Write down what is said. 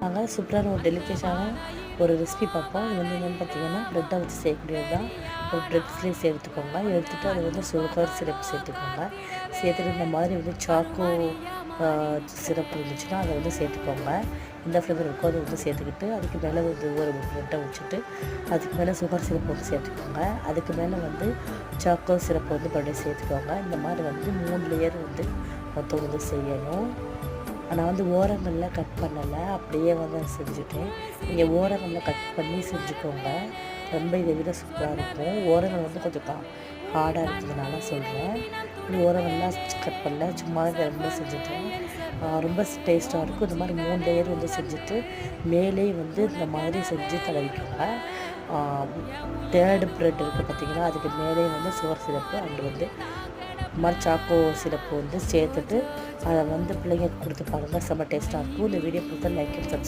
நாங்கள் சூப்பரான ஒரு டெலிகேஷான ஒரு ரெசிபி பார்ப்போம். இது வந்து என்னென்னு பார்த்தீங்கன்னா, ப்ரெட்டை வச்சு செய்யக்கூடியது தான். ஒரு ப்ரெட் ஸ்லைஸ் எடுத்துக்கோங்க. எடுத்துகிட்டு அதை வந்து சுகர் சிரப் சேர்த்துக்கோங்க. சேர்த்துட்டு இந்த மாதிரி வந்து சாக்கோ சிரப் இருந்துச்சுன்னா அதை வந்து சேர்த்துக்கோங்க. எந்த ஃப்ளேவர் இருக்கோ அதை வந்து சேர்த்துக்கிட்டு, அதுக்கு மேலே வந்து ஒரு ப்ரெட்டை வச்சுட்டு, அதுக்கு மேலே சுகர் சிரப் வந்து சேர்த்துக்கோங்க. அதுக்கு மேலே வந்து சாக்கோ சிரப் வந்து மறுபடியும் சேர்த்துக்கோங்க. இந்த மாதிரி வந்து 3 லேயர் வந்து மொத்தம் வந்து செய்யணும். நான் வந்து ஓரங்களில் கட் பண்ணலை, அப்படியே வந்து செஞ்சுட்டேன். நீங்கள் ஓரங்களில் கட் பண்ணி செஞ்சுக்கோங்க. ரொம்ப இதை விட சூப்பராக இருக்கும். ஓரங்கள் வந்து கொஞ்சம் ஹார்டாக இருக்கிறதுனால சொல்கிறேன். இப்படி ஓரங்கள்லாம் கட் பண்ணல, சும்மா ரொம்ப செஞ்சுட்டேன். ரொம்ப டேஸ்ட்டாக இருக்கும். இந்த மாதிரி 3 லேயர் வந்து செஞ்சுட்டு மேலே வந்து இந்த மாதிரி செஞ்சு தடவிக்கோங்க. 3rd ப்ரெட் இருக்குது பார்த்திங்கன்னா, அதுக்கு மேலே வந்து சுகர் சிரப்பு அண்டு வந்து இந்த மாதிரி சாக்கோ சிரப்பு வந்து சேர்த்துட்டு அதை வந்து பிள்ளைங்களுக்கு கொடுத்து பாருங்கள். செம்ம டேஸ்ட்டாக இருக்கும். இந்த வீடியோ பிடிச்சா லைக் அண்ட் சப்ஸ்கிரைப்.